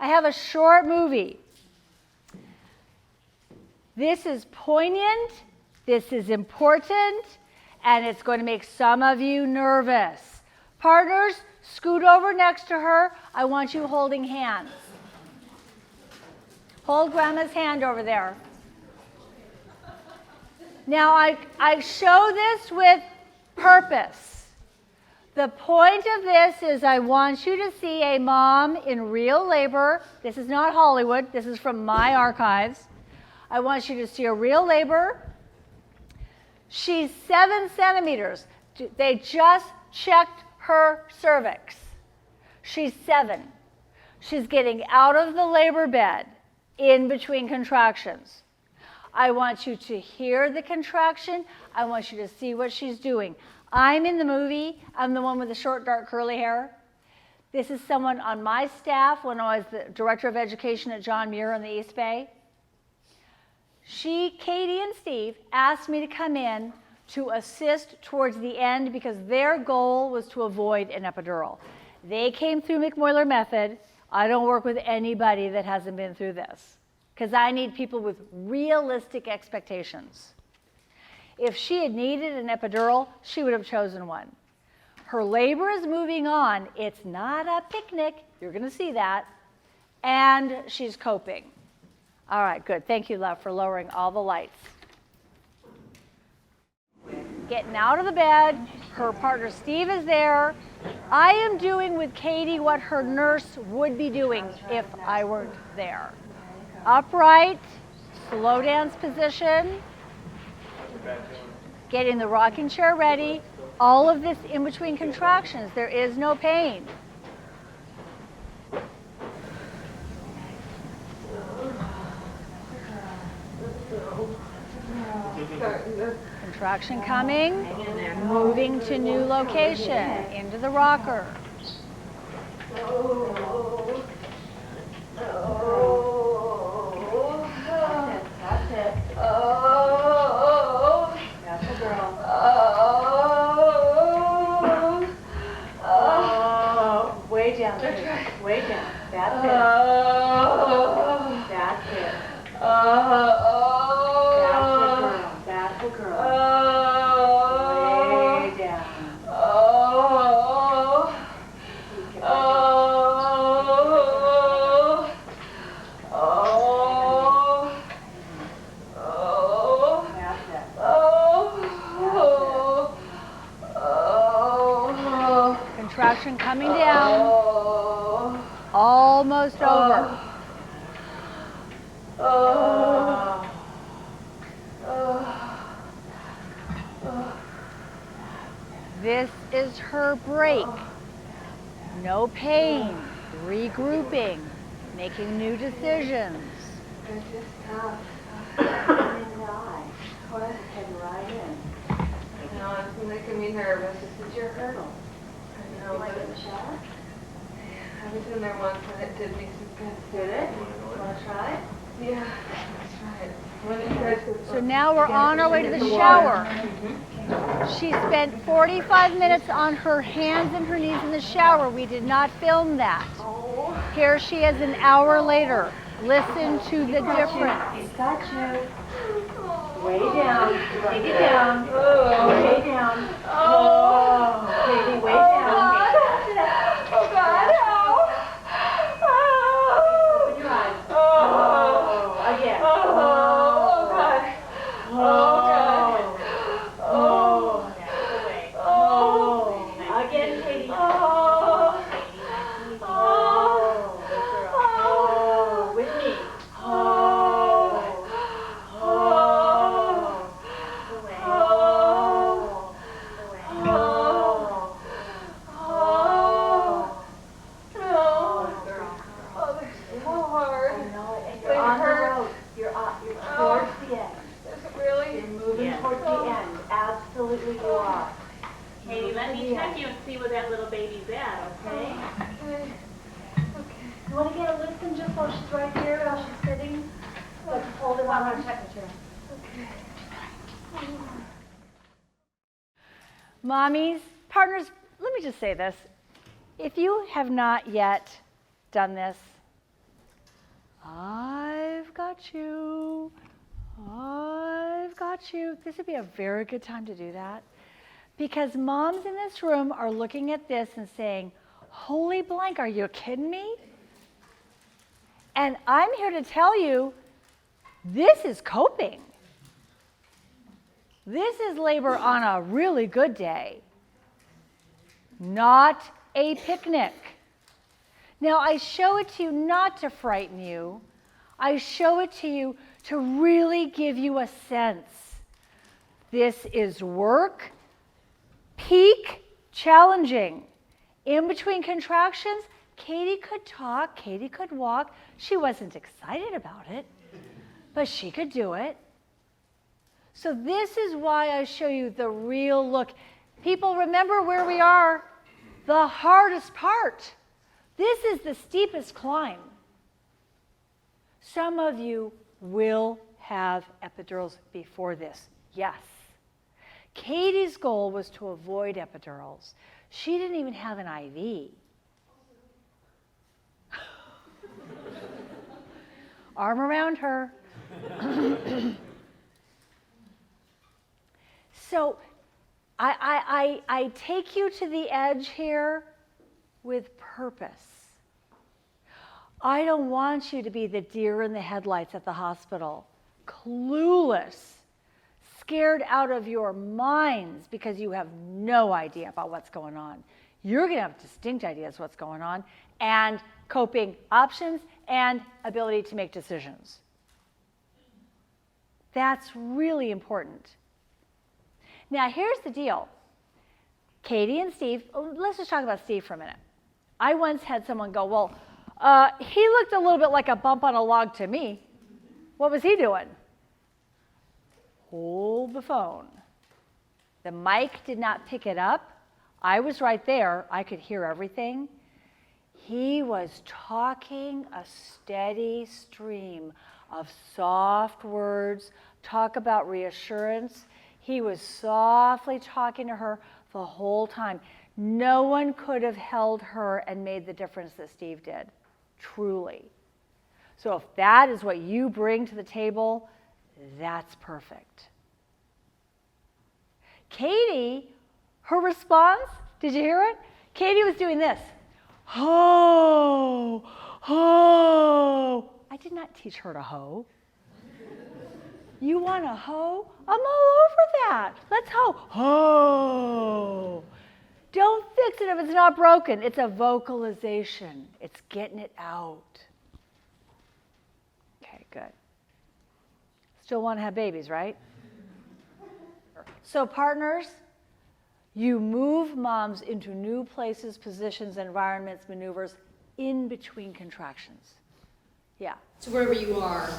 I have a short movie. This is poignant, this is important, and it's going to make some of you nervous. Partners, scoot over next to her. I want you holding hands. Hold Grandma's hand over there. Now, I show this with purpose. The point of this is I want you to see a mom in real labor. This is not Hollywood. This is from my archives. I want you to see a real labor. She's 7 centimeters. They just checked her cervix. She's 7. She's getting out of the labor bed in between contractions. I want you to hear the contraction. I want you to see what she's doing. I'm in the movie. I'm the one with the short, dark, curly hair. This is someone on my staff when I was the director of education at John Muir in the East Bay. Katie and Steve asked me to come in to assist towards the end because their goal was to avoid an epidural. They came through McMoyler method. I don't work with anybody that hasn't been through this because I need people with realistic expectations. If she had needed an epidural, she would have chosen one. Her labor is moving on. It's not a picnic. You're going to see that. And she's coping. All right, good. Thank you, love, for lowering all the lights. Getting out of the bed. Her partner, Steve, is there. I am doing with Katie what her nurse would be doing if I weren't there. Upright, slow dance position, getting the rocking chair ready. All of this in between contractions. There is no pain. Contraction coming, moving to new location, into the rocker. That's it. That's the girl. Way down, way down. That's it. That's it. That's the girl. Way down. Contraction coming down. Almost over. This is her break. No pain, regrouping, making new decisions. This is tough. Head right in. No, it's making me nervous. This is your hurdle. I know, like in the shower? I was in there once and it did me some good. Did it? Want to try? Yeah, let's try it. So now we're on our way to the shower. She spent 45 minutes on her hands and her knees in the shower. We did not film that. Here she is an hour later. Listen to the difference. He's got you. Way down. Take it down. Way down. Baby, way down. Oh, God. Open your eyes. Again. Oh, God. Oh, God. Again, Katie. With me. Towards the end. Is it really? You're moving towards the end. Absolutely you are. Katie, let me check you and see where that little baby's at, okay? Okay. You want to get a listen just while she's right here, while she's sitting? Let's hold it while I'm checking her. Okay. Mommies, partners, let me just say this. If you have not yet done this, I've got you. I've got you. This would be a very good time to do that. Because moms in this room are looking at this and saying, holy blank, are you kidding me? And I'm here to tell you, this is coping. This is labor on a really good day, not a picnic. Now, I show it to you not to frighten you. I show it to you to really give you a sense. This is work, peak, challenging. In between contractions, Katie could talk, Katie could walk. She wasn't excited about it, but she could do it. So this is why I show you the real look. People, remember where we are. The hardest part. This is the steepest climb. Some of you will have epidurals before this. Yes. Katie's goal was to avoid epidurals. She didn't even have an IV. Arm around her. So I take you to the edge here with purpose. I don't want you to be the deer in the headlights at the hospital, clueless, scared out of your minds because you have no idea about what's going on. You're going to have distinct ideas what's going on and coping options and ability to make decisions. That's really important. Now, here's the deal. Katie and Steve, let's just talk about Steve for a minute. I once had someone go, well, he looked a little bit like a bump on a log to me. What was he doing? Hold the phone. The mic did not pick it up. I was right there. I could hear everything. He was talking a steady stream of soft words, talk about reassurance. He was softly talking to her the whole time. No one could have held her and made the difference that Steve did, truly. So if that is what you bring to the table, that's perfect. Katie, her response, did you hear it? Katie was doing this. Ho, ho. I did not teach her to hoe. You want to hoe? I'm all over that. Let's hoe. Ho. Don't fix it if it's not broken. It's a vocalization. It's getting it out. Okay, good. Still want to have babies, right? So partners, you move moms into new places, positions, environments, maneuvers in between contractions. Yeah. So wherever you are,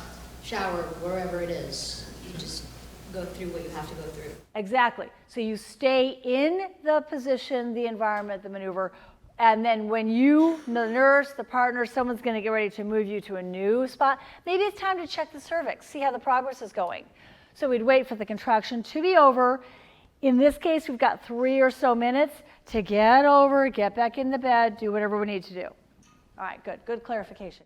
shower, wherever it is, you just go through what you have to go through. Exactly. So you stay in the position, the environment, the maneuver, and then when you, the nurse, the partner, someone's going to get ready to move you to a new spot, maybe it's time to check the cervix, see how the progress is going. So we'd wait for the contraction to be over. In this case, we've got 3 or so minutes to get over, get back in the bed, do whatever we need to do. All right, good. Good clarification.